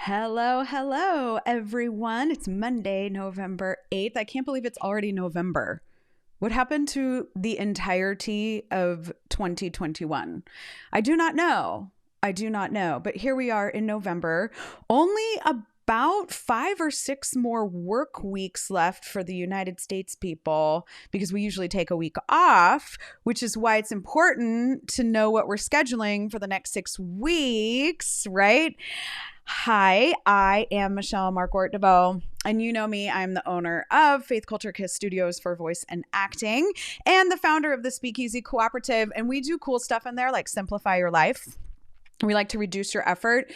Hello, hello, everyone. It's Monday, November 8th. I can't believe it's already November. What happened to the entirety of 2021? I do not know. But here we are in November. Only about 5 or 6 more work weeks left for the United States people because we usually take a week off, which is why it's important to know what we're scheduling for the next 6 weeks, right? Hi, I am Michelle Marquardt DeVoe, and you know me. I'm the owner of Faith Culture Kiss Studios for Voice and Acting and the founder of the Speakeasy Cooperative, and we do cool stuff in there like simplify your life. We like to reduce your effort,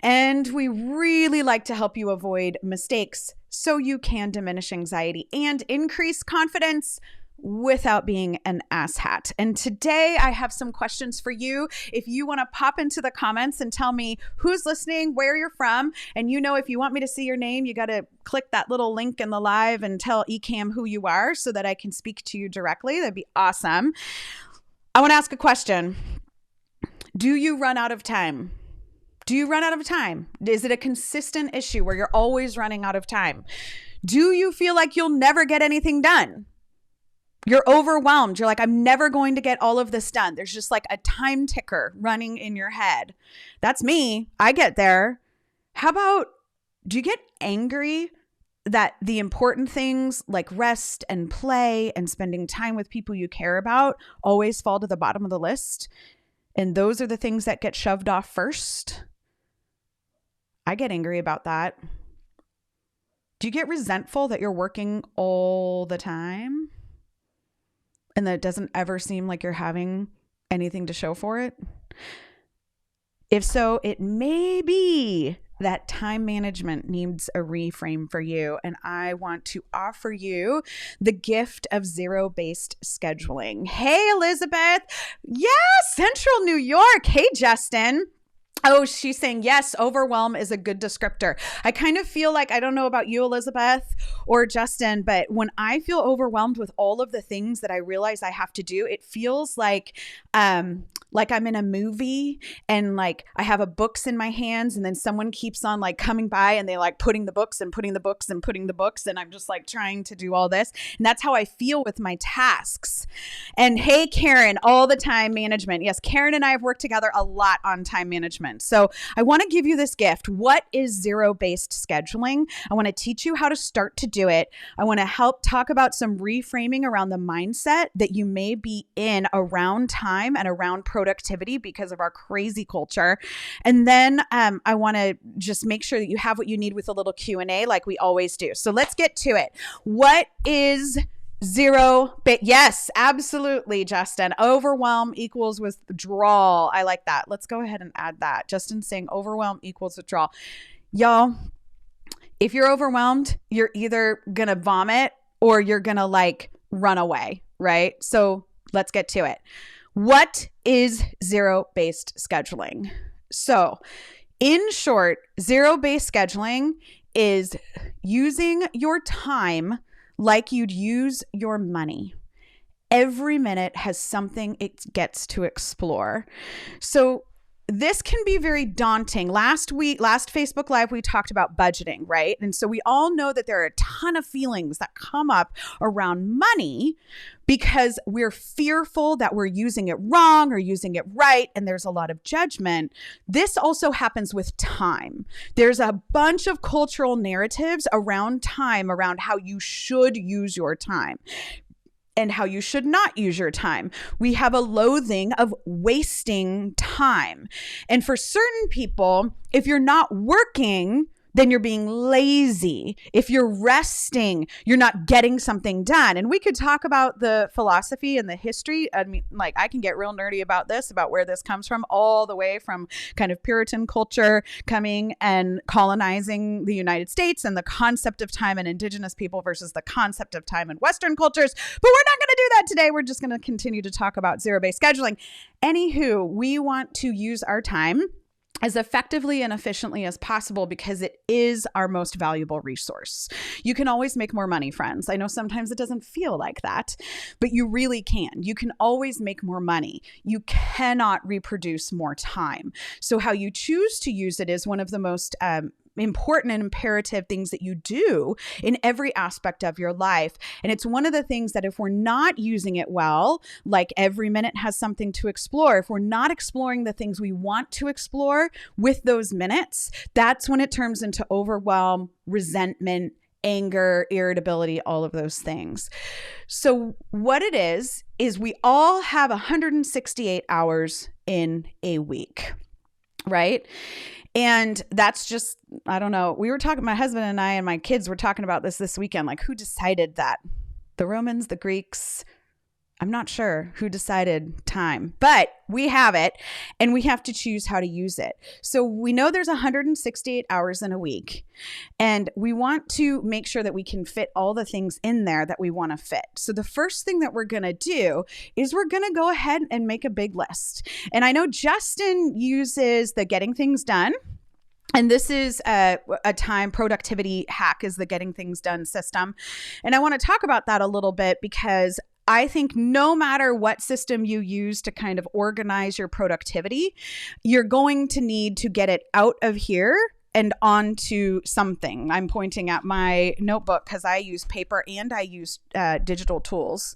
and we really like to help you avoid mistakes so you can diminish anxiety and increase confidence without being an asshat. And today I have some questions for you. If you want to pop into the comments and tell me who's listening, where you're from, and if you want me to see your name, you got to click that little link in the live and tell eCam who you are so that I can speak to you directly. That'd be awesome. I want to ask a question. Do you run out of time? Do you run out of time? Is it a consistent issue where you're always running out of time? Do you feel like you'll never get anything done? You're overwhelmed. You're like, I'm never going to get all of this done. There's just like a time ticker running in your head. That's me. I get there. How about, do you get angry that the important things like rest and play and spending time with people you care about always fall to the bottom of the list? And those are the things that get shoved off first? I get angry about that. Do you get resentful that you're working all the time and that it doesn't ever seem like you're having anything to show for it? If so, it may be that time management needs a reframe for you. And I want to offer you the gift of zero-based scheduling. Hey, Elizabeth. Yeah, Central New York. Hey, Justin. Oh, she's saying, yes, overwhelm is a good descriptor. I kind of feel like, I don't know about you, Elizabeth or Justin, but when I feel overwhelmed with all of the things that I realize I have to do, it feels like I'm in a movie and like I have books in my hands and then someone keeps on like coming by and they like putting the books and putting the books and putting the books. And I'm just like trying to do all this. And that's how I feel with my tasks. And hey, Karen, all the time management. Yes, Karen and I have worked together a lot on time management. So I want to give you this gift. What is zero-based scheduling? I want to teach you how to start to do it. I want to help talk about some reframing around the mindset that you may be in around time and around productivity because of our crazy culture. And then I want to just make sure that you have what you need with a little Q&A like we always do. So let's get to it. What is yes, absolutely, Justin. Overwhelm equals withdrawal. I like that. Let's go ahead and add that. Justin's saying overwhelm equals withdrawal. Y'all, if you're overwhelmed, you're either going to vomit or you're going to like run away, right? So let's get to it. What is zero-based scheduling? So in short, zero-based scheduling is using your time like you'd use your money. Every minute has something it gets to explore. So this can be very daunting. Last Facebook Live, we talked about budgeting, right? And so we all know that there are a ton of feelings that come up around money because we're fearful that we're using it wrong or using it right. And there's a lot of judgment. This also happens with time. There's a bunch of cultural narratives around time, around how you should use your time and how you should not use your time. We have a loathing of wasting time. And for certain people, if you're not working, then you're being lazy. If you're resting, you're not getting something done. And we could talk about the philosophy and the history. I mean, like I can get real nerdy about this, about where this comes from, all the way from kind of Puritan culture coming and colonizing the United States and the concept of time and indigenous people versus the concept of time in Western cultures. But we're not going to do that today. We're just going to continue to talk about zero-based scheduling. Anywho, we want to use our time as effectively and efficiently as possible because it is our most valuable resource. You can always make more money, friends. I know sometimes it doesn't feel like that, but you really can. You can always make more money. You cannot reproduce more time. So how you choose to use it is one of the most important and imperative things that you do in every aspect of your life. And it's one of the things that if we're not using it well, like every minute has something to explore, if we're not exploring the things we want to explore with those minutes, that's when it turns into overwhelm, resentment, anger, irritability, all of those things. So what it is we all have 168 hours in a week, right? And that's just, I don't know. We were talking, my husband and I and my kids were talking about this weekend, like who decided that? The Romans, the Greeks? I'm not sure who decided time, but we have it and we have to choose how to use it. So we know there's 168 hours in a week and we want to make sure that we can fit all the things in there that we want to fit. So the first thing that we're going to do is we're going to go ahead and make a big list. And I know Justin uses the Getting Things Done. And this is a time productivity hack, is the Getting Things Done system. And I want to talk about that a little bit because I think no matter what system you use to kind of organize your productivity, you're going to need to get it out of here and onto something. I'm pointing at my notebook because I use paper and I use digital tools.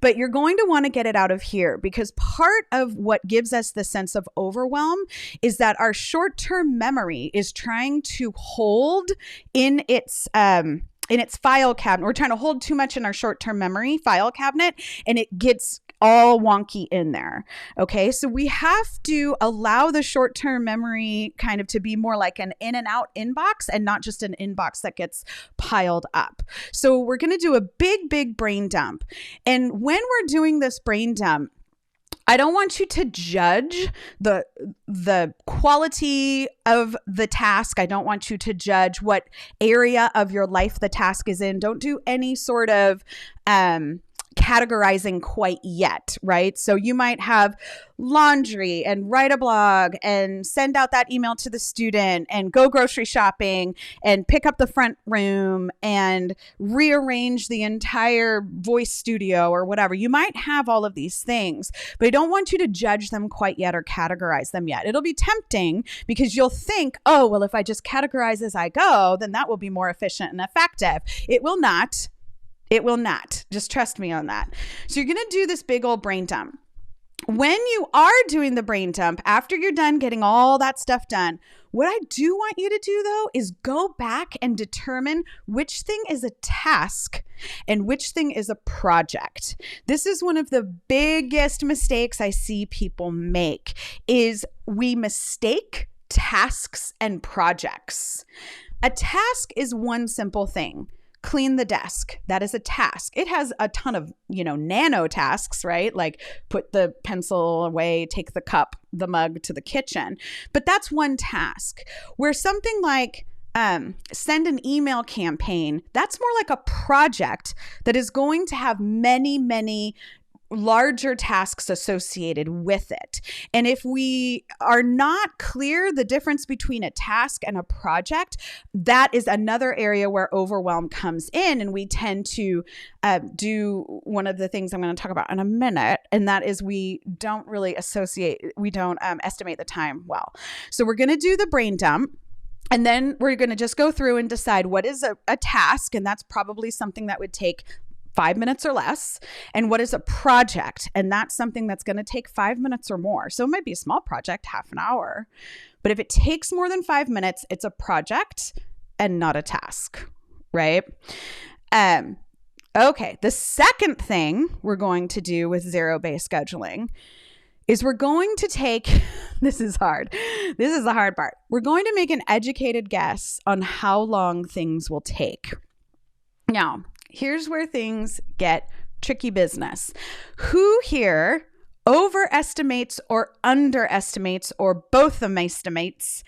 But you're going to want to get it out of here because part of what gives us the sense of overwhelm is that our short-term memory is trying to hold in its file cabinet. We're trying to hold too much in our short-term memory file cabinet and it gets all wonky in there. Okay. So we have to allow the short-term memory kind of to be more like an in and out inbox and not just an inbox that gets piled up. So we're going to do a big brain dump. And when we're doing this brain dump, I don't want you to judge the quality of the task. I don't want you to judge what area of your life the task is in. Don't do any sort of categorizing quite yet, right? So you might have laundry and write a blog and send out that email to the student and go grocery shopping and pick up the front room and rearrange the entire voice studio or whatever. You might have all of these things, but I don't want you to judge them quite yet or categorize them yet. It'll be tempting because you'll think, oh, well, if I just categorize as I go, then that will be more efficient and effective. It will not. It will not. Just trust me on that. So you're going to do this big old brain dump. When you are doing the brain dump, after you're done getting all that stuff done, what I do want you to do though is go back and determine which thing is a task and which thing is a project. This is one of the biggest mistakes I see people make is we mistake tasks and projects. A task is one simple thing. Clean the desk. That is a task. It has a ton of, nano tasks, right? Like put the pencil away, take the cup, the mug to the kitchen. But that's one task. Where something like send an email campaign, that's more like a project that is going to have many larger tasks associated with it. And if we are not clear the difference between a task and a project, that is another area where overwhelm comes in. And we tend to do one of the things I'm going to talk about in a minute. And that is we don't estimate the time well. So we're going to do the brain dump. And then we're going to just go through and decide what is a task. And that's probably something that would take 5 minutes or less. And what is a project? And that's something that's going to take 5 minutes or more. So it might be a small project, half an hour. But if it takes more than 5 minutes, it's a project and not a task, right? Okay. The second thing we're going to do with zero-based scheduling is we're going to take, this is hard. This is the hard part. We're going to make an educated guess on how long things will take. Now, here's where things get tricky business. Who here overestimates or underestimates or both of them estimates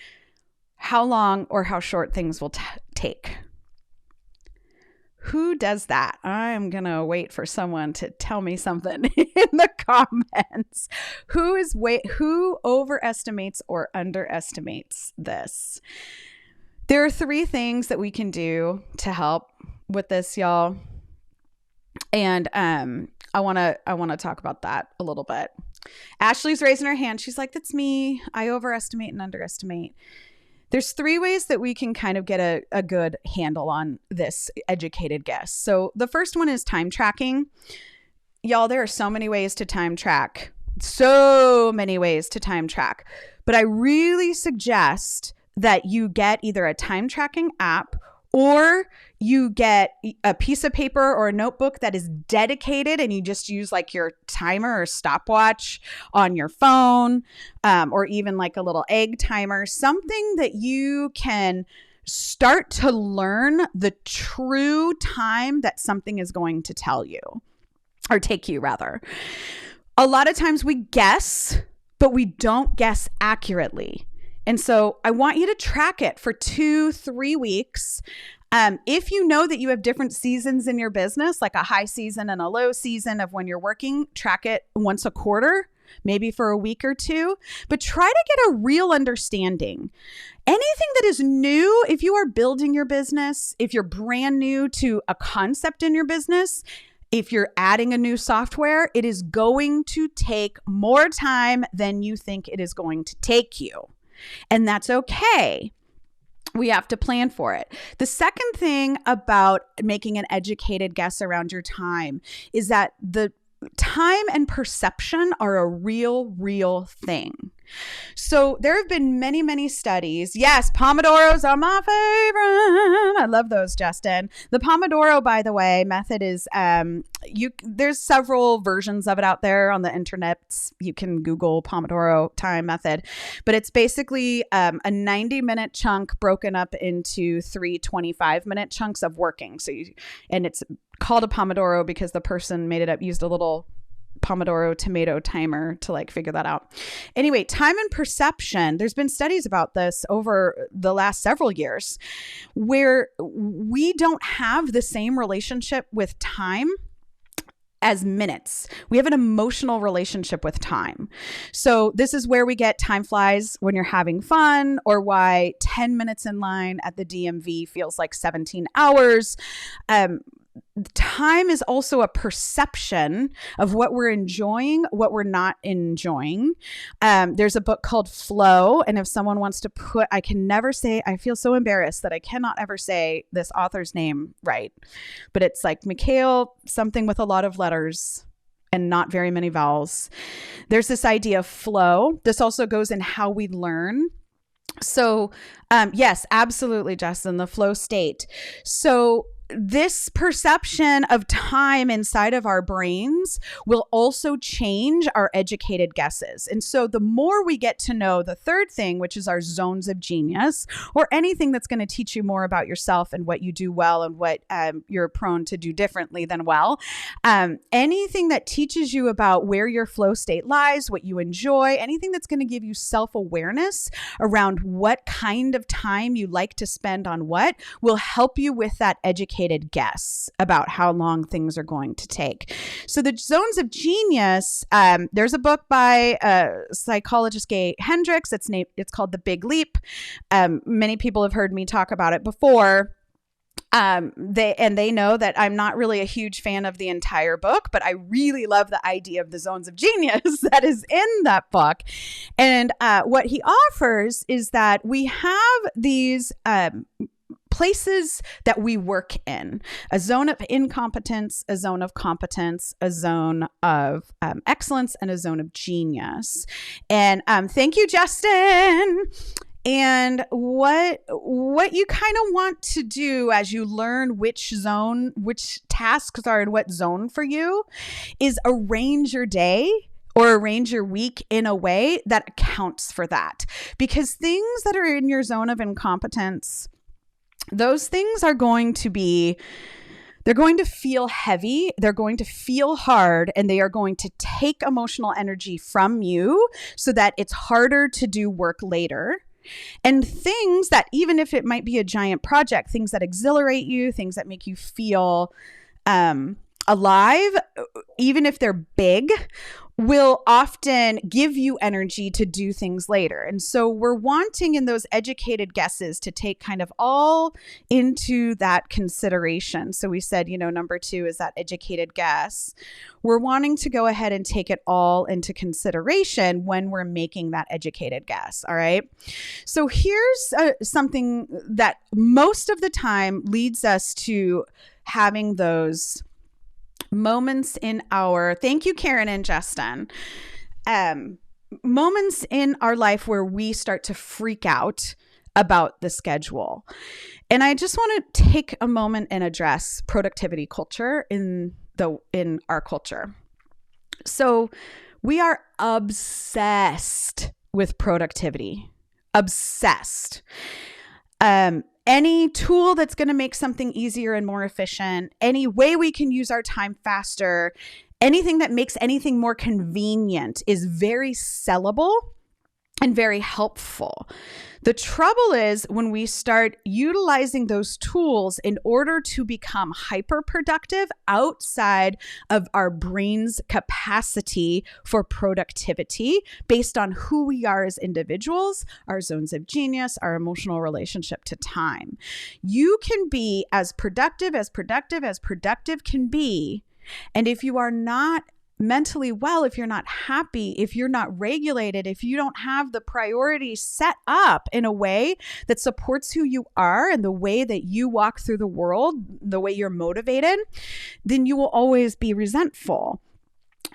how long or how short things will take? Who does that? I'm going to wait for someone to tell me something in the comments. Who overestimates or underestimates this? There are 3 things that we can do to help with this, y'all. And I want to talk about that a little bit. Ashley's raising her hand. She's like, "That's me. I overestimate and underestimate." There's three ways that we can kind of get a good handle on this educated guess. So the first one is time tracking. Y'all, there are so many ways to time track. So many ways to time track. But I really suggest that you get either a time tracking app or you get a piece of paper or a notebook that is dedicated and you just use like your timer or stopwatch on your phone, or even like a little egg timer, something that you can start to learn the true time that something is going to tell you or take you rather. A lot of times we guess, but we don't guess accurately. And so I want you to track it for 2-3 weeks. If you know that you have different seasons in your business, like a high season and a low season of when you're working, track it once a quarter, maybe for a week or two, but try to get a real understanding. Anything that is new, if you are building your business, if you're brand new to a concept in your business, if you're adding a new software, it is going to take more time than you think it is going to take you. And that's okay. We have to plan for it. The second thing about making an educated guess around your time is that the time and perception are a real thing. So there have been many, many studies. Yes, Pomodoros are my favorite. I love those, Justin. The Pomodoro, by the way, method is there's several versions of it out there on the internet. You can Google Pomodoro time method, but it's basically a 90-minute chunk broken up into 3 25-minute chunks of working. And it's called a Pomodoro because the person made it up, used a little Pomodoro tomato timer to like figure that out. Anyway, time and perception. There's been studies about this over the last several years where we don't have the same relationship with time as minutes. We have an emotional relationship with time. So this is where we get time flies when you're having fun, or why 10 minutes in line at the DMV feels like 17 hours. Time is also a perception of what we're enjoying, what we're not enjoying. There's a book called Flow. And if someone wants to I feel so embarrassed that I cannot ever say this author's name right. But it's like Mikhail, something with a lot of letters and not very many vowels. There's this idea of flow. This also goes in how we learn. So yes, absolutely, Justin, the flow state. So this perception of time inside of our brains will also change our educated guesses. And so the more we get to know the third thing, which is our zones of genius, or anything that's going to teach you more about yourself and what you do well and what you're prone to do differently than well, anything that teaches you about where your flow state lies, what you enjoy, anything that's going to give you self-awareness around what kind of time you like to spend on what, will help you with that educated guess about how long things are going to take. So the zones of genius, there's a book by psychologist Gay Hendricks. It's called The Big Leap. Many people have heard me talk about it before. They know that I'm not really a huge fan of the entire book, but I really love the idea of the zones of genius that is in that book. And what he offers is that we have these places that we work in: a zone of incompetence, a zone of competence, a zone of excellence, and a zone of genius. And thank you, Justin. And what you kind of want to do as you learn which tasks are in what zone for you is arrange your day or arrange your week in a way that accounts for that. Because things that are in your zone of incompetence, those things are going to feel heavy, they're going to feel hard, and they are going to take emotional energy from you so that it's harder to do work later. And things that, even if it might be a giant project, things that exhilarate you, things that make you feel alive, even if they're big, will often give you energy to do things later. And so we're wanting in those educated guesses to take kind of all into that consideration. So we said, number 2 is that educated guess. We're wanting to go ahead and take it all into consideration when we're making that educated guess. All right. So here's something that most of the time leads us to having those moments in our, thank you, Karen and Justin, moments in our life where we start to freak out about the schedule. And I just want to take a moment and address productivity culture in our culture. So we are obsessed with productivity, obsessed. Any tool that's going to make something easier and more efficient, any way we can use our time faster, anything that makes anything more convenient is very sellable and very helpful. The trouble is when we start utilizing those tools in order to become hyper productive outside of our brain's capacity for productivity based on who we are as individuals, our zones of genius, our emotional relationship to time. You can be as productive can be. And if you are not mentally well, if you're not happy, if you're not regulated, if you don't have the priorities set up in a way that supports who you are and the way that you walk through the world, the way you're motivated, then you will always be resentful.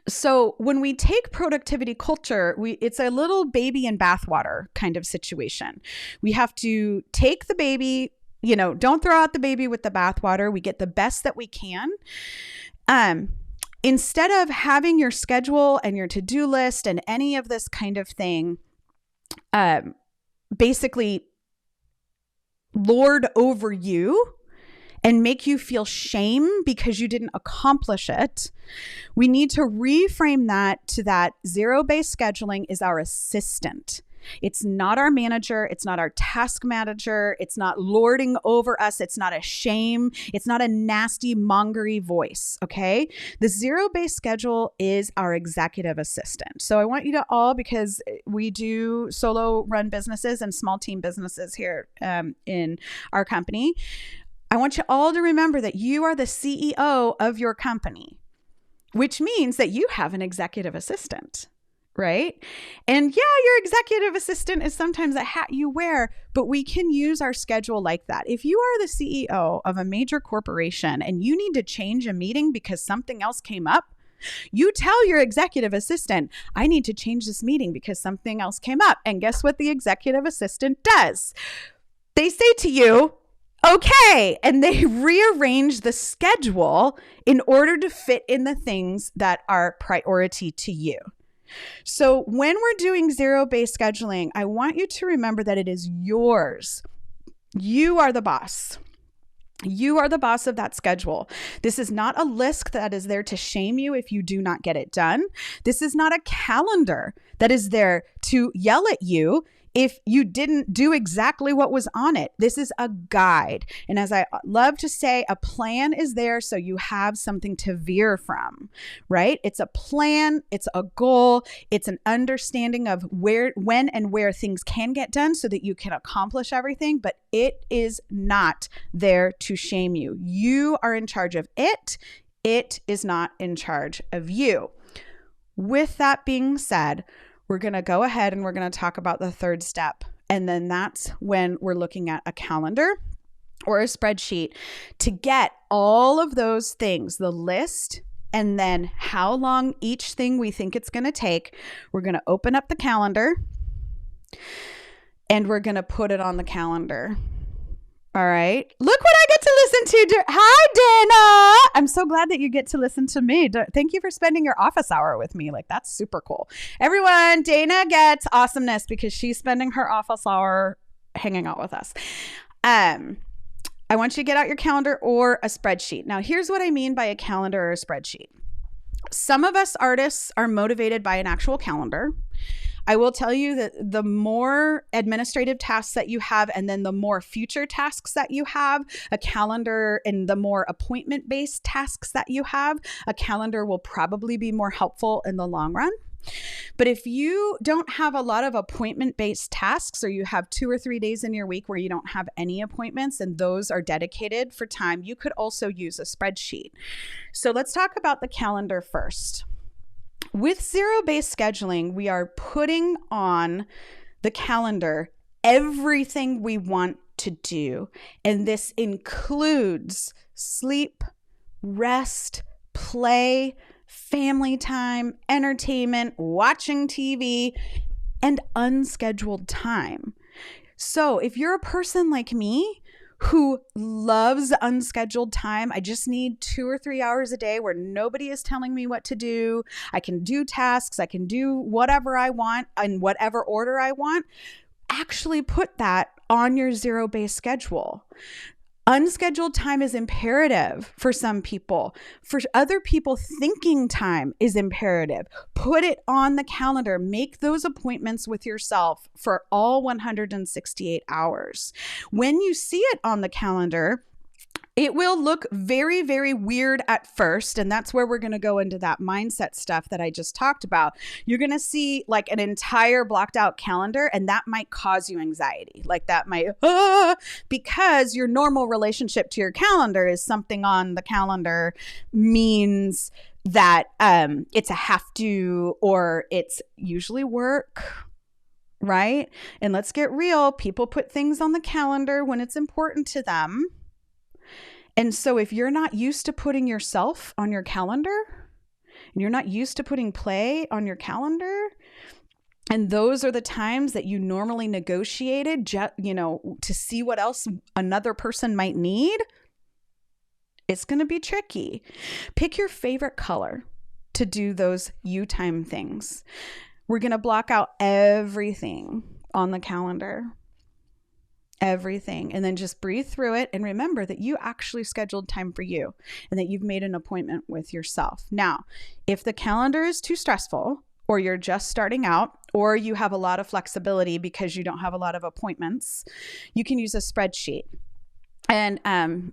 So when we take productivity culture, it's a little baby in bathwater kind of situation. We have to take the baby, don't throw out the baby with the bathwater. We get the best that we can. Instead of having your schedule and your to-do list and any of this kind of thing basically lord over you and make you feel shame because you didn't accomplish it, we need to reframe that to that zero-based scheduling is our assistant. It's not our manager. It's not our task manager. It's not lording over us. It's not a shame. It's not a nasty, mongery voice. Okay. The zero-based schedule is our executive assistant. So I want you to all, because we do solo run businesses and small team businesses here in our company, I want you all to remember that you are the CEO of your company, which means that you have an executive assistant. Right? And yeah, your executive assistant is sometimes a hat you wear, but we can use our schedule like that. If you are the CEO of a major corporation and you need to change a meeting because something else came up, you tell your executive assistant, I need to change this meeting because something else came up. And guess what the executive assistant does? They say to you, okay, and they rearrange the schedule in order to fit in the things that are priority to you. So when we're doing zero-based scheduling, I want you to remember that it is yours. You are the boss. You are the boss of that schedule. This is not a list that is there to shame you if you do not get it done. This is not a calendar that is there to yell at you if you didn't do exactly what was on it. This is a guide. And as I love to say, a plan is there so you have something to veer from, right? It's a plan, it's a goal, it's an understanding of when and where things can get done so that you can accomplish everything, but it is not there to shame you. You are in charge of it. It is not in charge of you. With that being said, we're going to go ahead and we're going to talk about the third step. And then that's when we're looking at a calendar or a spreadsheet to get all of those things, the list, and then how long each thing we think it's going to take. We're going to open up the calendar and we're going to put it on the calendar. All right. Look what I get to listen to. Hi, Dana. I'm so glad that you get to listen to me. Thank you for spending your office hour with me. Like, that's super cool. Everyone, Dana gets awesomeness because she's spending her office hour hanging out with us. I want you to get out your calendar or a spreadsheet. Now, here's what I mean by a calendar or a spreadsheet. Some of us artists are motivated by an actual calendar. I will tell you that the more administrative tasks that you have, and then the more future tasks that you have, a calendar, and the more appointment-based tasks that you have, a calendar will probably be more helpful in the long run. But if you don't have a lot of appointment-based tasks, or you have 2 or 3 days in your week where you don't have any appointments and those are dedicated for time, you could also use a spreadsheet. So let's talk about the calendar first. With zero-based scheduling, we are putting on the calendar everything we want to do. And this includes sleep, rest, play, family time, entertainment, watching TV, and unscheduled time. So if you're a person like me who loves unscheduled time, I just need 2 or 3 hours a day where nobody is telling me what to do. I can do tasks, I can do whatever I want in whatever order I want. Actually put that on your zero-based schedule. Unscheduled time is imperative for some people. For other people, thinking time is imperative. Put it on the calendar. Make those appointments with yourself for all 168 hours. When you see it on the calendar, it will look very, very weird at first. And that's where we're going to go into that mindset stuff that I just talked about. You're going to see like an entire blocked out calendar, and that might cause you anxiety. Like that might, because your normal relationship to your calendar is something on the calendar means that it's a have to, or it's usually work. Right? And let's get real. People put things on the calendar when it's important to them. And so if you're not used to putting yourself on your calendar, and you're not used to putting play on your calendar, and those are the times that you normally negotiated, to see what else another person might need, it's going to be tricky. Pick your favorite color to do those you time things. We're going to block out everything on the calendar. Everything. And then just breathe through it and remember that you actually scheduled time for you and that you've made an appointment with yourself. Now, if the calendar is too stressful, or you're just starting out, or you have a lot of flexibility because you don't have a lot of appointments, you can use a spreadsheet. And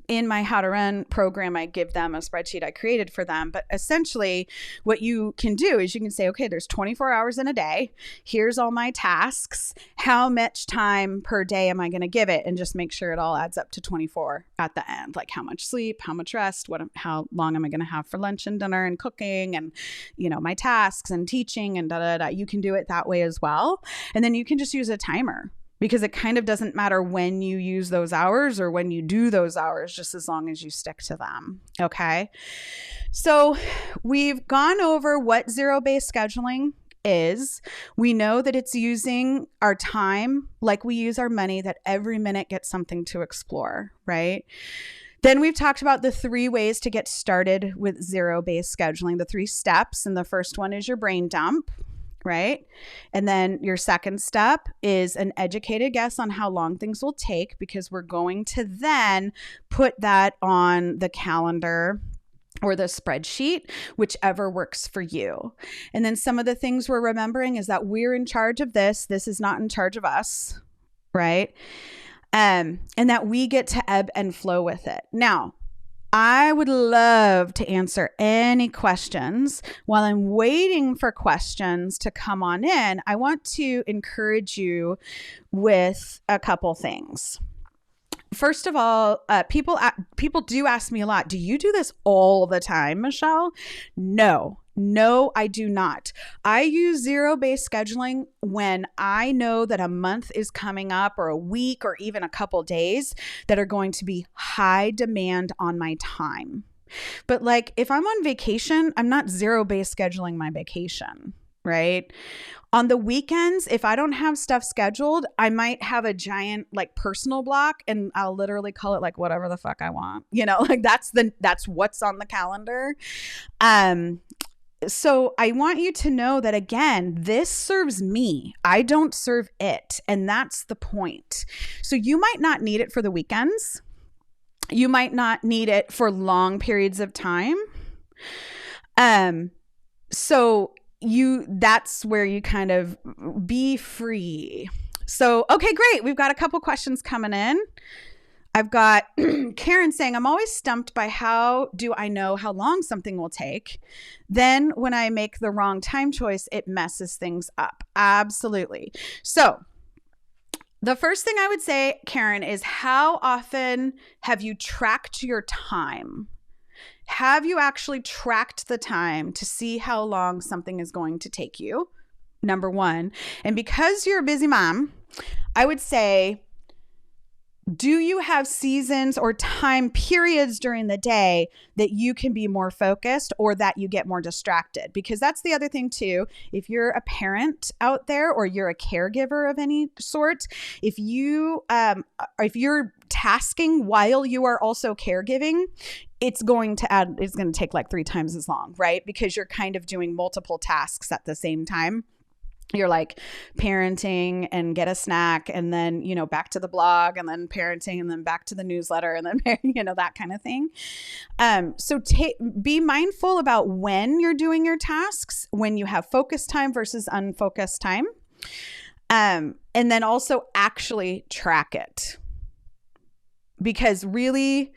in my How to Run program, I give them a spreadsheet I created for them. But essentially, what you can do is you can say, okay, there's 24 hours in a day. Here's all my tasks. How much time per day am I going to give it? And just make sure it all adds up to 24 at the end. Like how much sleep, how much rest, how long am I going to have for lunch and dinner and cooking and, my tasks and teaching and da-da-da. You can do it that way as well. And then you can just use a timer, because it kind of doesn't matter when you use those hours or when you do those hours, just as long as you stick to them. Okay. So we've gone over what zero-based scheduling is. We know that it's using our time like we use our money, that every minute gets something to explore, right? Then we've talked about the 3 ways to get started with zero-based scheduling, the 3 steps. And the first one is your brain dump. Right? And then your second step is an educated guess on how long things will take, because we're going to then put that on the calendar or the spreadsheet, whichever works for you. And then some of the things we're remembering is that we're in charge of this. This is not in charge of us, right? And that we get to ebb and flow with it. Now, I would love to answer any questions. While I'm waiting for questions to come on in, I want to encourage you with a couple things. First of all, people do ask me a lot, do you do this all the time, Michelle? No, I do not. I use zero-based scheduling when I know that a month is coming up, or a week, or even a couple days that are going to be high demand on my time. But like if I'm on vacation, I'm not zero-based scheduling my vacation, right? On the weekends, if I don't have stuff scheduled, I might have a giant like personal block, and I'll literally call it like whatever the fuck I want. Like that's what's on the calendar. So I want you to know that, again, this serves me. I don't serve it. And that's the point. So you might not need it for the weekends. You might not need it for long periods of time. So that's where you kind of be free. So, okay, great. We've got a couple questions coming in. I've got Karen saying, I'm always stumped by how do I know how long something will take? Then when I make the wrong time choice, it messes things up. Absolutely. So the first thing I would say, Karen, is how often have you tracked your time? Have you actually tracked the time to see how long something is going to take you? Number one. And because you're a busy mom, I would say, do you have seasons or time periods during the day that you can be more focused or that you get more distracted? Because that's the other thing too. If you're a parent out there or you're a caregiver of any sort, if you're tasking while you are also caregiving, it's going to take like 3 times as long, right? Because you're kind of doing multiple tasks at the same time. You're like parenting and get a snack and then, back to the blog and then parenting and then back to the newsletter and then, that kind of thing. So be mindful about when you're doing your tasks, when you have focused time versus unfocused time. And then also actually track it, because really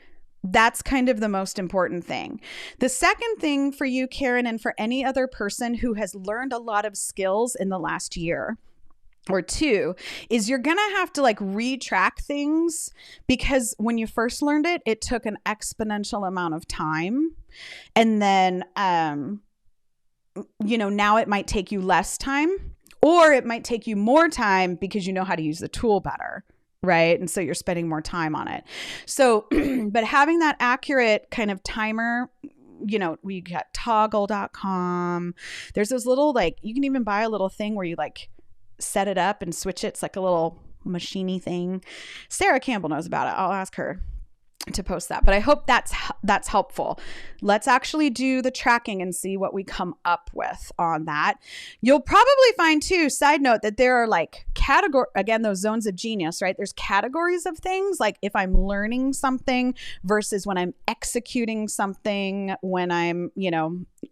that's kind of the most important thing. The second thing for you, Karen, and for any other person who has learned a lot of skills in the last year or 2, is you're going to have to retrack things, because when you first learned it, it took an exponential amount of time. And then, now it might take you less time, or it might take you more time because you know how to use the tool better. Right. And so you're spending more time on it. So, but having that accurate kind of timer, we got toggle.com. There's those little, you can even buy a little thing where you set it up and switch it. It's like a little machiney thing. Sarah Campbell knows about it. I'll ask her to post that, but I hope that's helpful. Let's actually do the tracking and see what we come up with on that. You'll probably find too, side note, that there are again, those zones of genius, right? There's categories of things, like if I'm learning something versus when I'm executing something, when I'm,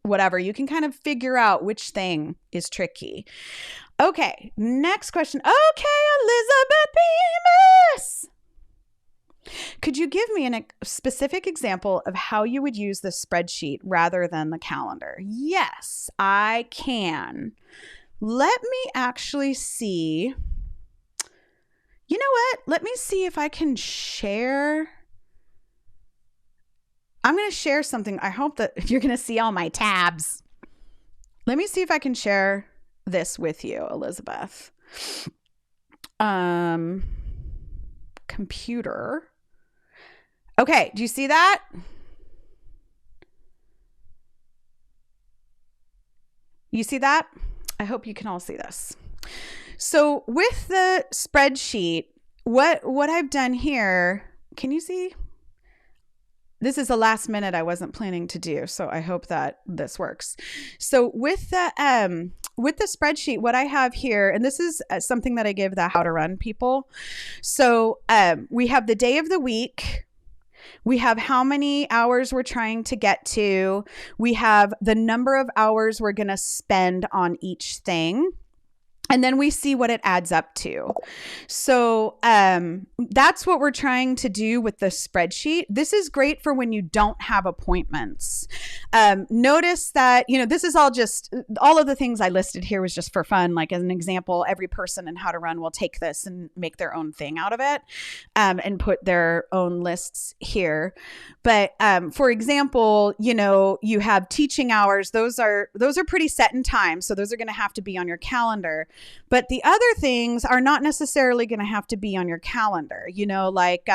whatever, you can kind of figure out which thing is tricky. Okay. Next question. Okay. Elizabeth Bemis. Could you give me a specific example of how you would use the spreadsheet rather than the calendar? Yes, I can. Let me actually see. You know what? Let me see if I can share. I'm going to share something. I hope that you're going to see all my tabs. Let me see if I can share this with you, Elizabeth. Computer. Okay, do you see that? You see that? I hope you can all see this. So with the spreadsheet, what I've done here, can you see? This is the last minute I wasn't planning to do, so I hope that this works. So with the spreadsheet, what I have here, and this is something that I give the How to Run people. So we have the day of the week. We have how many hours we're trying to get to. We have the number of hours we're going to spend on each thing. And then we see what it adds up to. So that's what we're trying to do with the spreadsheet. This is great for when you don't have appointments. Notice that, this is all of the things I listed here was just for fun. Like as an example, every person in How to Run will take this and make their own thing out of it and put their own lists here. But for example, you have teaching hours. Those are pretty set in time. So those are going to have to be on your calendar. But the other things are not necessarily going to have to be on your calendar, like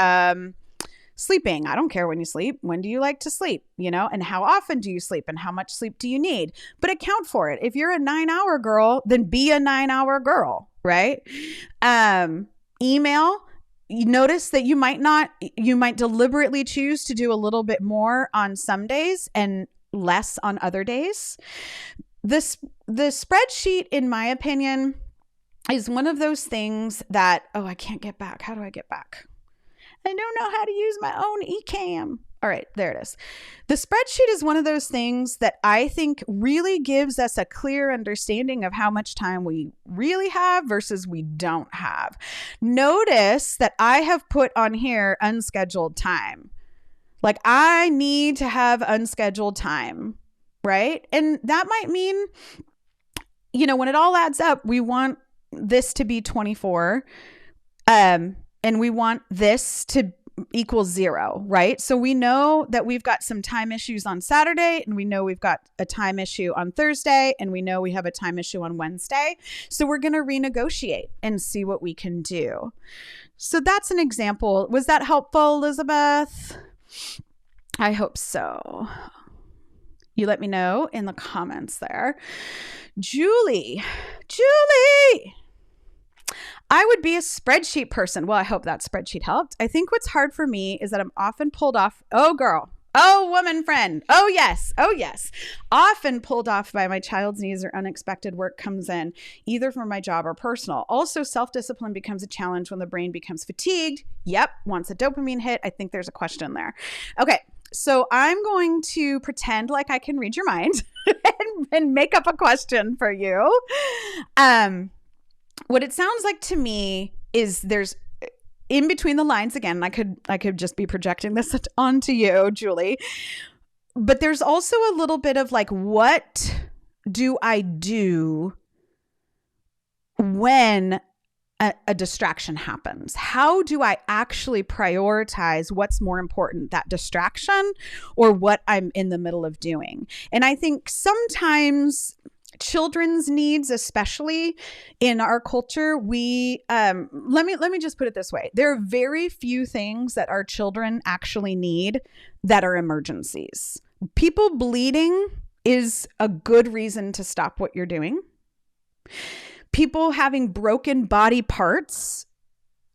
sleeping. I don't care when you sleep. When do you like to sleep, and how often do you sleep and how much sleep do you need? But account for it. If you're a 9-hour girl, then be a 9-hour girl, right? Email. You notice that you might deliberately choose to do a little bit more on some days and less on other days. The spreadsheet, in my opinion, is one of those things that, I can't get back. How do I get back? I don't know how to use my own eCam. All right, there it is. The spreadsheet is one of those things that I think really gives us a clear understanding of how much time we really have versus we don't have. Notice that I have put on here unscheduled time. Like I need to have unscheduled time, right? And that might mean, when it all adds up, we want this to be 24, and we want this to equals 0, right? So we know that we've got some time issues on Saturday, and we know we've got a time issue on Thursday, and we know we have a time issue on Wednesday. So we're going to renegotiate and see what we can do. So that's an example. Was that helpful, Elizabeth? I hope so. You let me know in the comments there. Julie, I would be a spreadsheet person. Well, I hope that spreadsheet helped. I think what's hard for me is that I'm often pulled off. Oh, girl. Oh, woman friend. Oh, yes. Oh, yes. Often pulled off by my child's needs or unexpected work comes in, either from my job or personal. Also, self-discipline becomes a challenge when the brain becomes fatigued. Yep. Wants a dopamine hit. I think there's a question there. Okay. So I'm going to pretend like I can read your mind and make up a question for you. What it sounds like to me is there's in between the lines, again, I could just be projecting this onto you, Julie, but there's also a little bit of like, what do I do when a distraction happens? How do I actually prioritize what's more important, that distraction or what I'm in the middle of doing? And I think sometimes children's needs, especially in our culture, we let me just put it this way. There are very few things that our children actually need that are emergencies. People bleeding is a good reason to stop what you're doing. People having broken body parts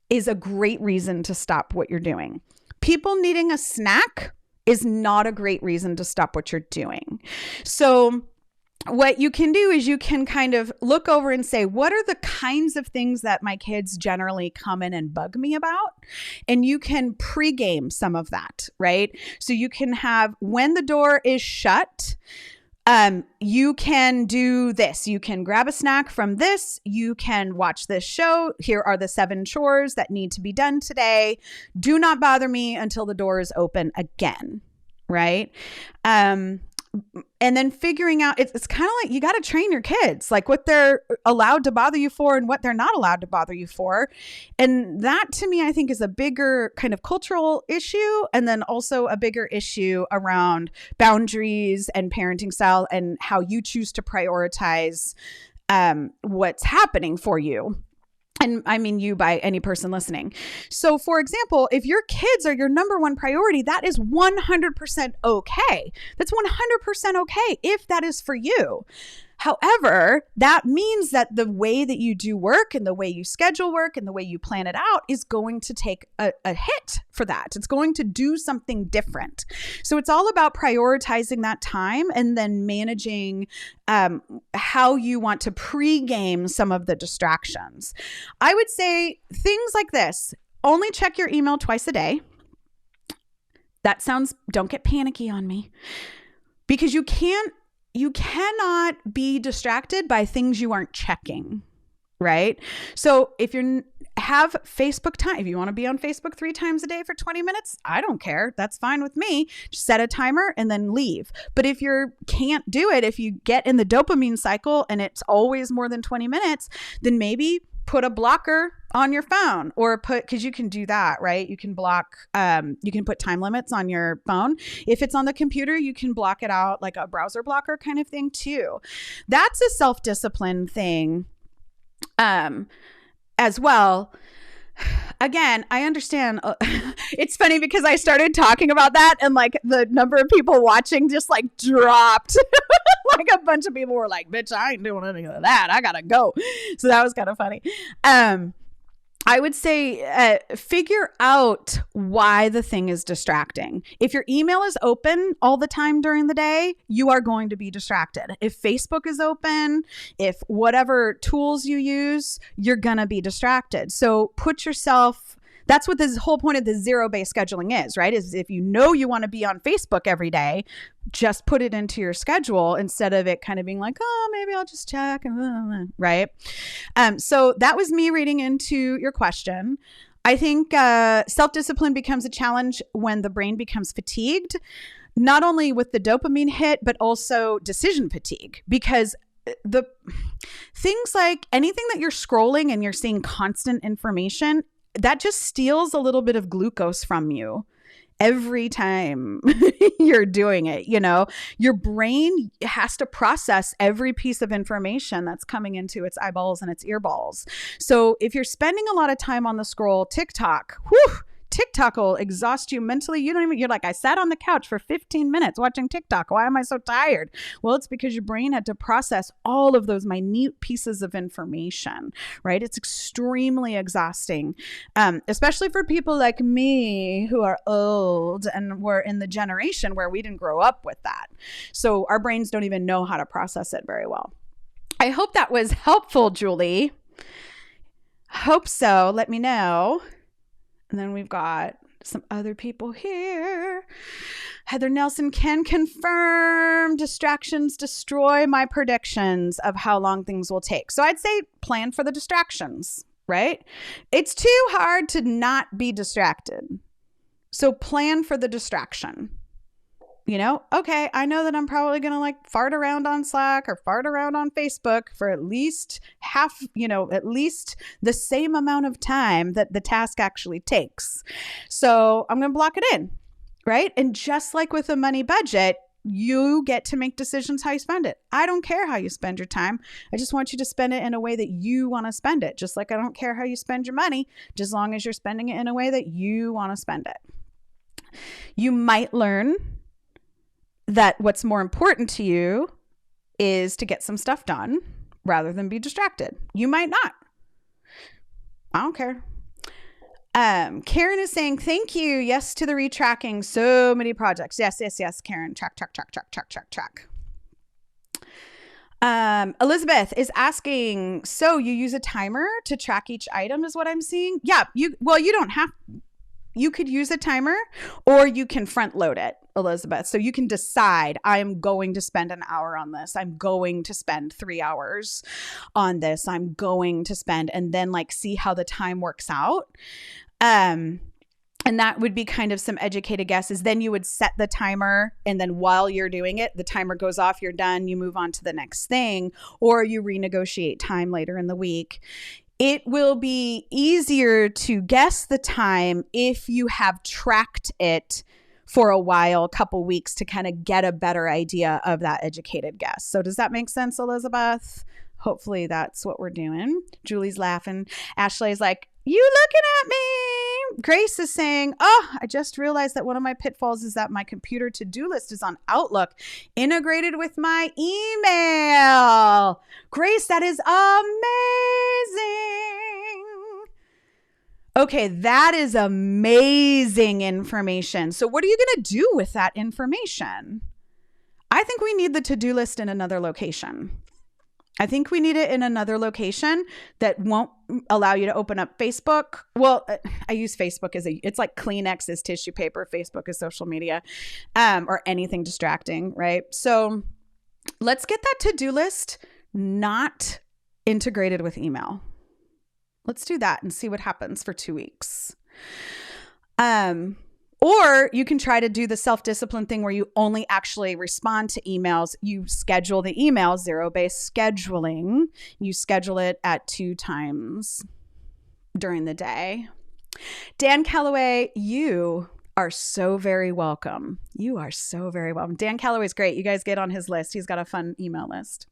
is a great reason to stop what you're doing. People needing a snack is not a great reason to stop what you're doing. So what you can do is you can kind of look over and say, what are the kinds of things that my kids generally come in and bug me about? And you can pregame some of that, right? So you can have, when the door is shut, you can do this. You can grab a snack from this. You can watch this show. Here are the 7 chores that need to be done today. Do not bother me until the door is open again, right? And then figuring out, it's kind of like you got to train your kids, like what they're allowed to bother you for and what they're not allowed to bother you for. And that to me, I think is a bigger kind of cultural issue. And then also a bigger issue around boundaries and parenting style and how you choose to prioritize what's happening for you. And I mean you by any person listening. So for example, if your kids are your number one priority, that is 100% okay. That's 100% okay if that is for you. However, that means that the way that you do work and the way you schedule work and the way you plan it out is going to take a hit for that. It's going to do something different. So it's all about prioritizing that time and then managing how you want to pregame some of the distractions. I would say things like this: only check your email twice a day. That sounds, don't get panicky on me, because you cannot be distracted by things you aren't checking, right? So if you have Facebook time, if you want to be on Facebook 3 times a day for 20 minutes, I don't care. That's fine with me. Just set a timer and then leave. But if you can't do it, if you get in the dopamine cycle and it's always more than 20 minutes, then maybe put a blocker on your phone, or because you can do that, right? You can block, you can put time limits on your phone. If it's on the computer, you can block it out like a browser blocker kind of thing too. That's a self-discipline thing as well. Again, I understand. It's funny because I started talking about that and like the number of people watching just like dropped. Like a bunch of people were like, bitch, I ain't doing any of that. I gotta go. So that was kind of funny. I would say figure out why the thing is distracting. If your email is open all the time during the day, you are going to be distracted. If Facebook is open, if whatever tools you use, you're going to be distracted. So put yourself That's what this whole point of the zero-based scheduling is, right? Is if you know you want to be on Facebook every day, just put it into your schedule instead of it kind of being like, oh, maybe I'll just check, right? So that was me reading into your question. I think self-discipline becomes a challenge when the brain becomes fatigued, not only with the dopamine hit, but also decision fatigue, because the things like anything that you're scrolling and you're seeing constant information, that just steals a little bit of glucose from you every time you're doing it. You know, your brain has to process every piece of information that's coming into its eyeballs and its earballs. So if you're spending a lot of time on the scroll TikTok, TikTok will exhaust you mentally. You're like, I sat on the couch for 15 minutes watching TikTok. Why am I so tired? Well, it's because your brain had to process all of those minute pieces of information, right? It's extremely exhausting, especially for people like me who are old and we're in the generation where we didn't grow up with that. So our brains don't even know how to process it very well. I hope that was helpful, Julie. Hope so. Let me know. And then we've got some other people here. Heather Nelson can confirm distractions destroy my predictions of how long things will take. So I'd say plan for the distractions, right? It's too hard to not be distracted. So plan for the distraction. You know, okay, I know that I'm probably going to like fart around on Slack or fart around on Facebook for at least at least the same amount of time that the task actually takes. So I'm going to block it in, right? And just like with a money budget, you get to make decisions how you spend it. I don't care how you spend your time. I just want you to spend it in a way that you want to spend it. Just like I don't care how you spend your money, just as long as you're spending it in a way that you want to spend it. You might learn that what's more important to you is to get some stuff done rather than be distracted. You might not. I don't care. Karen is saying, thank you. Yes to the retracking. So many projects. Yes, Karen. Track. Elizabeth is asking, so you use a timer to track each item is what I'm seeing? Yeah, you don't have, you could use a timer or you can front load it, Elizabeth. So you can decide, I'm going to spend an hour on this. I'm going to spend 3 hours on this. I'm going to spend, and then like see how the time works out. And that would be kind of some educated guesses. Then you would set the timer, and then while you're doing it, the timer goes off, you're done, you move on to the next thing, or you renegotiate time later in the week. It will be easier to guess the time if you have tracked it for a while, a couple weeks, to kind of get a better idea of that educated guess. So does that make sense, Elizabeth? Hopefully that's what we're doing. Julie's laughing. Ashley's like, you looking at me? Grace is saying, oh, I just realized that one of my pitfalls is that my computer to-do list is on Outlook integrated with my email. Grace, that is amazing. Okay, that is amazing information. So what are you going to do with that information? I think we need the to-do list in another location. I think we need it in another location that won't allow you to open up Facebook. Well, I use Facebook it's like Kleenex is tissue paper. Facebook is social media, or anything distracting, right? So let's get that to-do list not integrated with email. Let's do that and see what happens for 2 weeks. Or you can try to do the self-discipline thing where you only actually respond to emails. You schedule the email, zero-based scheduling. You schedule it at 2 times during the day. Dan Calloway, you are so very welcome. You are so very welcome. Dan Calloway's great. You guys get on his list. He's got a fun email list.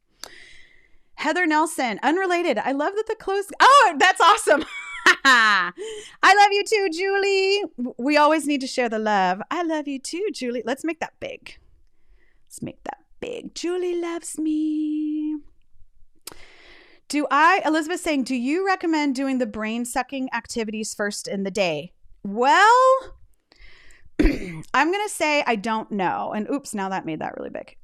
Heather Nelson, unrelated. I love that the close. Oh, that's awesome. I love you too, Julie. We always need to share the love. I love you too, Julie. Let's make that big. Julie loves me. Elizabeth saying, do you recommend doing the brain sucking activities first in the day? Well, I'm going to say I don't know. And oops, now that made that really big.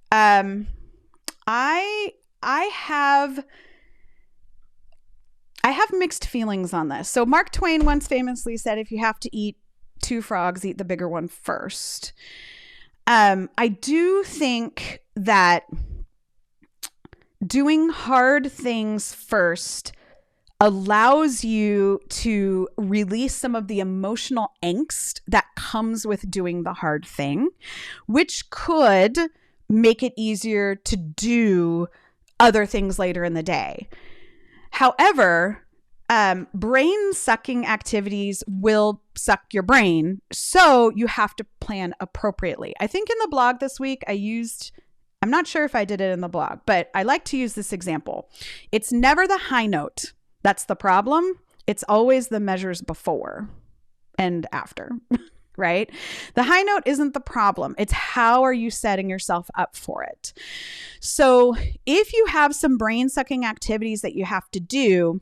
I I have mixed feelings on this. So Mark Twain once famously said, if you have to eat two frogs, eat the bigger one first. I do think that doing hard things first allows you to release some of the emotional angst that comes with doing the hard thing, which could make it easier to do other things later in the day. However, brain sucking activities will suck your brain, so you have to plan appropriately. I think in the blog this week I'm not sure if I did it in the blog, but I like to use this example. It's never the high note that's the problem. It's always the measures before and after, right? The high note isn't the problem. It's how are you setting yourself up for it? So if you have some brain sucking activities that you have to do,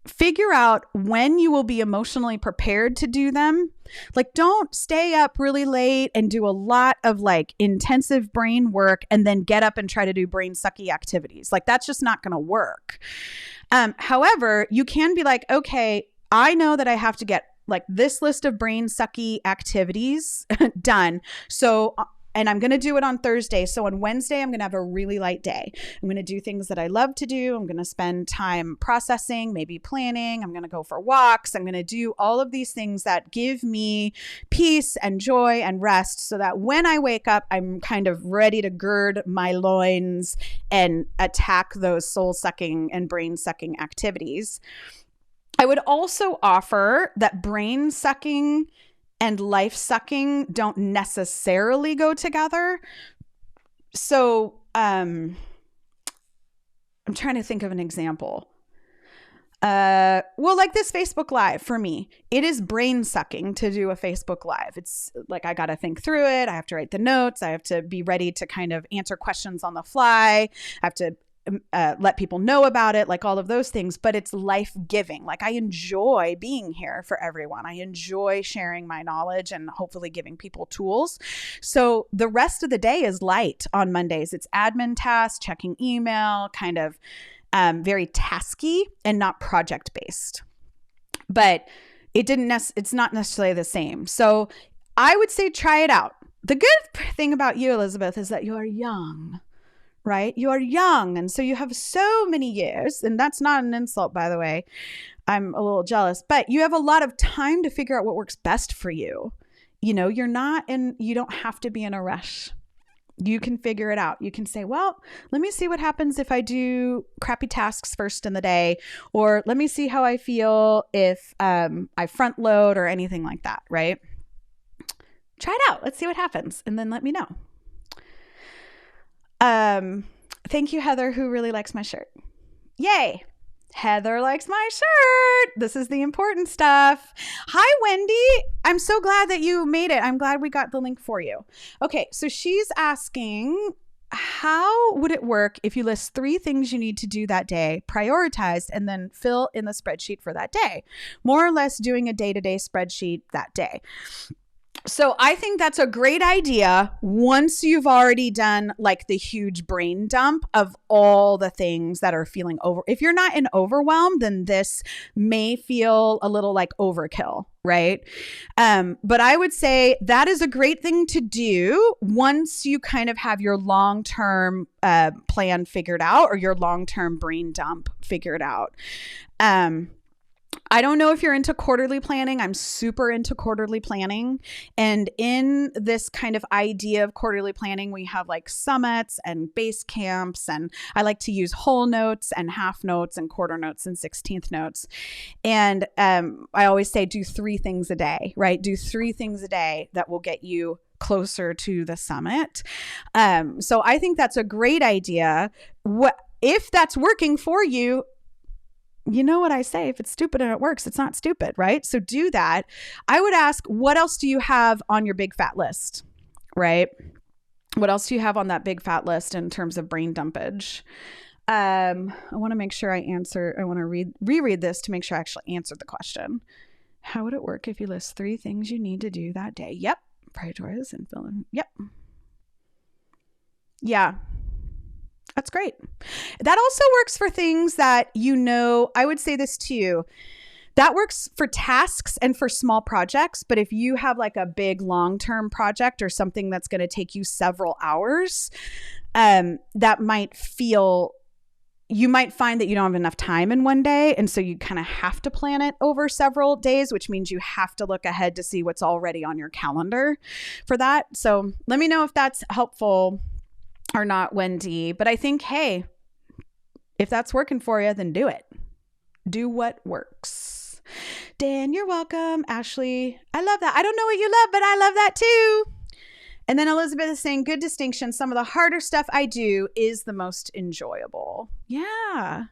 figure out when you will be emotionally prepared to do them. Like, don't stay up really late and do a lot of like intensive brain work and then get up and try to do brain sucky activities. Like, that's just not going to work. However, you can be like, okay, I know that I have to get like this list of brain sucky activities done. So, and I'm going to do it on Thursday. So on Wednesday, I'm going to have a really light day. I'm going to do things that I love to do. I'm going to spend time processing, maybe planning. I'm going to go for walks. I'm going to do all of these things that give me peace and joy and rest so that when I wake up, I'm kind of ready to gird my loins and attack those soul sucking and brain sucking activities. I would also offer that brain sucking and life sucking don't necessarily go together. So I'm trying to think of an example. Well, like this Facebook Live for me, it is brain sucking to do a Facebook Live. It's like I got to think through it. I have to write the notes. I have to be ready to kind of answer questions on the fly. I have to let people know about it, like all of those things, but it's life-giving. Like I enjoy being here for everyone. I enjoy sharing my knowledge and hopefully giving people tools. So the rest of the day is light on Mondays. It's admin tasks, checking email, kind of very tasky and not project-based. But it's not necessarily the same. So I would say try it out. The good thing about you, Elizabeth, is that you are young. Right? You are young. And so you have so many years, and that's not an insult, by the way. I'm a little jealous, but you have a lot of time to figure out what works best for you. You know, you don't have to be in a rush. You can figure it out. You can say, well, let me see what happens if I do crappy tasks first in the day, or let me see how I feel if I front load or anything like that. Right? Try it out. Let's see what happens. And then let me know. Thank you, Heather, who really likes my shirt. Yay. Heather likes my shirt. This is the important stuff. Hi, Wendy. I'm so glad that you made it. I'm glad we got the link for you. Okay. So she's asking, how would it work if you list 3 things you need to do that day, prioritized, and then fill in the spreadsheet for that day? More or less doing a day-to-day spreadsheet that day. So I think that's a great idea once you've already done like the huge brain dump of all the things that are feeling over. If you're not in overwhelm, then this may feel a little like overkill, right? But I would say that is a great thing to do once you kind of have your long-term plan figured out or your long-term brain dump figured out. I don't know if you're into quarterly planning. I'm super into quarterly planning. And in this kind of idea of quarterly planning, we have like summits and base camps. And I like to use whole notes and half notes and quarter notes and 16th notes. And I always say do 3 things a day, right? Do 3 things a day that will get you closer to the summit. So I think that's a great idea. If that's working for you, you know what I say, if it's stupid and it works, it's not stupid, right? So do that. I would ask, what else do you have on your big fat list, right? What else do you have on that big fat list in terms of brain dumpage? I want to make sure I want to reread this to make sure I actually answered the question. How would it work if you list 3 things you need to do that day? Yep. Prioritize and fill in. Yep. Yeah. That's great. That also works for things that, I would say this to you. That works for tasks and for small projects. But if you have like a big long-term project or something that's going to take you several hours, you might find that you don't have enough time in one day. And so you kind of have to plan it over several days, which means you have to look ahead to see what's already on your calendar for that. So let me know if that's helpful or not, Wendy. But I think, hey, if that's working for you, then do it. Do what works. Dan, you're welcome. Ashley, I love that. I don't know what you love, but I love that too. And then Elizabeth is saying, good distinction. Some of the harder stuff I do is the most enjoyable. Yeah.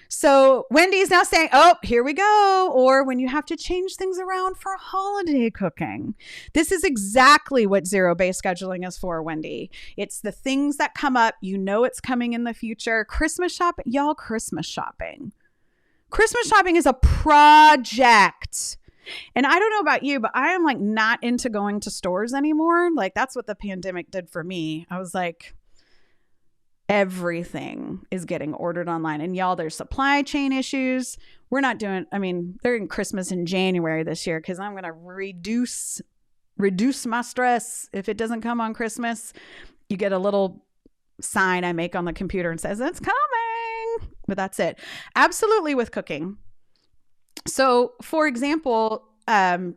So Wendy's now saying, oh, here we go. Or when you have to change things around for holiday cooking. This is exactly what zero-based scheduling is for, Wendy. It's the things that come up. It's coming in the future. Christmas shopping. Y'all, Christmas shopping. Christmas shopping is a project. And I don't know about you, but I am like not into going to stores anymore. Like that's what the pandemic did for me. I was like, everything is getting ordered online. And y'all, there's supply chain issues. They're in Christmas in January this year because I'm going to reduce my stress. If it doesn't come on Christmas, you get a little sign I make on the computer and says, it's coming. But that's it. Absolutely with cooking. So for example,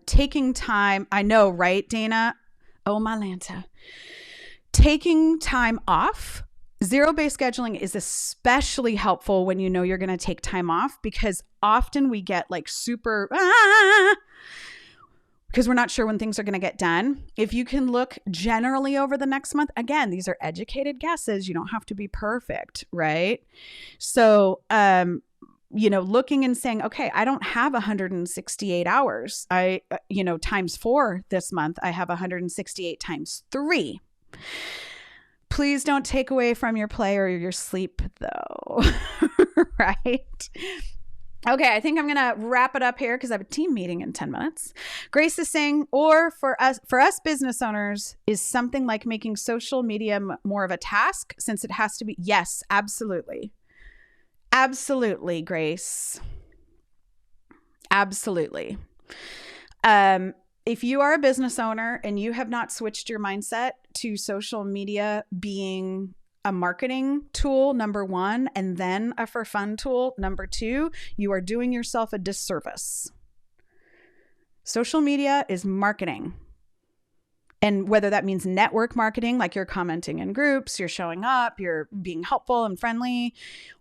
taking time, I know, right, Dana? Oh, my Lanta. Taking time off. Zero-based scheduling is especially helpful when you're going to take time off because often we get like super, because we're not sure when things are going to get done. If you can look generally over the next month, again, these are educated guesses. You don't have to be perfect, right? So, looking and saying, okay, I don't have 168 hours. Times 4 this month, I have 168 times 3. Please don't take away from your play or your sleep though. Right? Okay, I think I'm going to wrap it up here because I have a team meeting in 10 minutes. Grace is saying, or for us business owners, is something like making social media more of a task since it has to be. Yes, absolutely. Absolutely, Grace. Absolutely. If you are a business owner and you have not switched your mindset to social media being a marketing tool, number 1, and then a for fun tool, number 2, you are doing yourself a disservice. Social media is marketing. And whether that means network marketing, like you're commenting in groups, you're showing up, you're being helpful and friendly,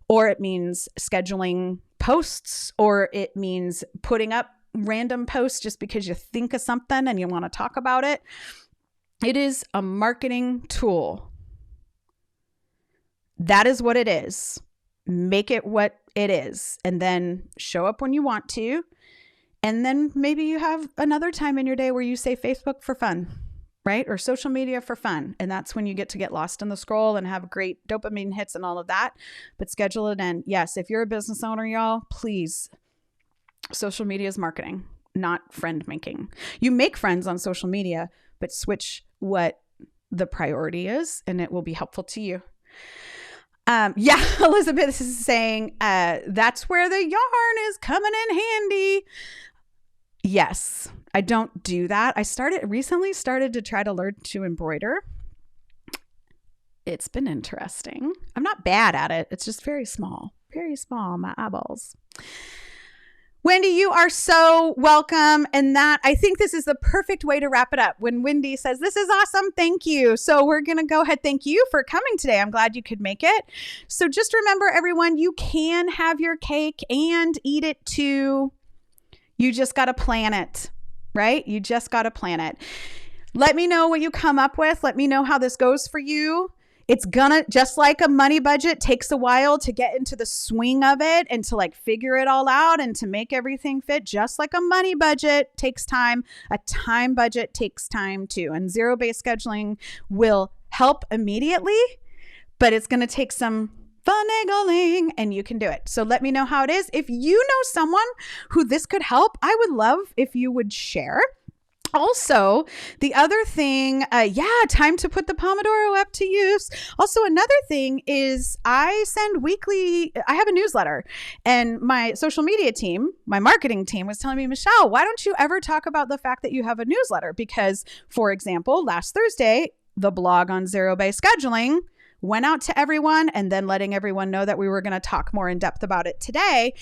or it means scheduling posts, or it means putting up random posts just because you think of something and you want to talk about it. It is a marketing tool. That is what it is. Make it what it is, and then show up when you want to. And then maybe you have another time in your day where you say Facebook for fun, right? Or social media for fun. And that's when you get lost in the scroll and have great dopamine hits and all of that. But schedule it in. Yes, if you're a business owner, y'all, please. Social media is marketing, not friend making. You make friends on social media, but switch what the priority is, and it will be helpful to you. Elizabeth is saying that's where the yarn is coming in handy. Yes, I don't do that. I recently started to try to learn to embroider. It's been interesting. I'm not bad at it. It's just very small, my eyeballs. Wendy, you are so welcome. And I think this is the perfect way to wrap it up. When Wendy says, this is awesome, thank you. So we're going to go ahead. Thank you for coming today. I'm glad you could make it. So just remember, everyone, you can have your cake and eat it too. You just got to plan it, right? You just got to plan it. Let me know what you come up with. Let me know how this goes for you. It's just like a money budget, takes a while to get into the swing of it and to figure it all out and to make everything fit. Just like a money budget takes time, a time budget takes time too. And zero-based scheduling will help immediately, but it's going to take some finagling, and you can do it. So let me know how it is. If you know someone who this could help, I would love if you would share. Also, the other thing, time to put the Pomodoro up to use. Also, another thing is I have a newsletter, and my social media team, my marketing team was telling me, Michelle, why don't you ever talk about the fact that you have a newsletter? Because, for example, last Thursday, the blog on zero-based scheduling went out to everyone, and then letting everyone know that we were going to talk more in depth about it today.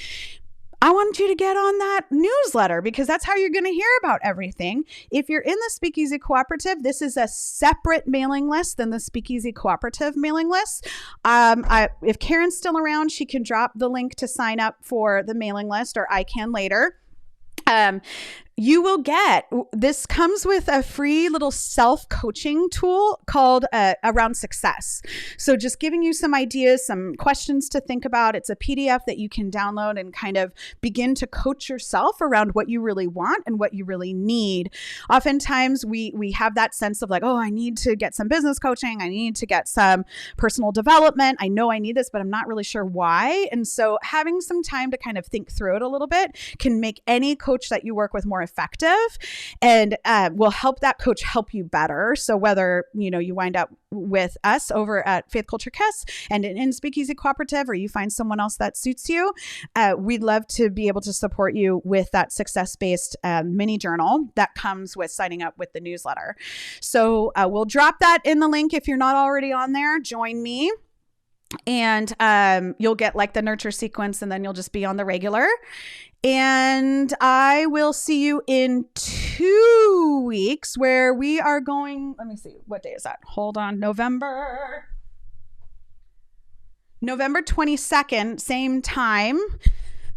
I want you to get on that newsletter because that's how you're going to hear about everything. If you're in the Speakeasy Cooperative, this is a separate mailing list than the Speakeasy Cooperative mailing list. If Karen's still around, she can drop the link to sign up for the mailing list, or I can later. You will get, this comes with a free little self-coaching tool called Around Success. So just giving you some ideas, some questions to think about. It's a PDF that you can download and kind of begin to coach yourself around what you really want and what you really need. Oftentimes we have that sense of like, oh, I need to get some business coaching. I need to get some personal development. I know I need this, but I'm not really sure why. And so having some time to kind of think through it a little bit can make any coach that you work with more effective, and will help that coach help you better. So whether you wind up with us over at Faith Culture Kiss and in Speakeasy Cooperative, or you find someone else that suits you, we'd love to be able to support you with that success-based mini journal that comes with signing up with the newsletter. So we'll drop that in the link. If you're not already on there, join me. And you'll get like the nurture sequence, and then you'll just be on the regular. And I will see you in 2 weeks where we are going. Let me see. What day is that? Hold on. November 22nd, same time.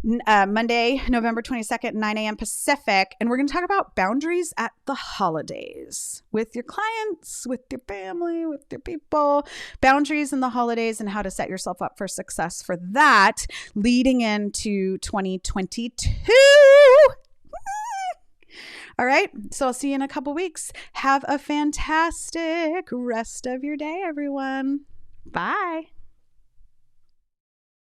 Monday, November 22nd, 9 a.m. Pacific. And we're going to talk about boundaries at the holidays with your clients, with your family, with your people, boundaries in the holidays, and how to set yourself up for success for that leading into 2022. All right. So I'll see you in a couple weeks. Have a fantastic rest of your day, everyone. Bye.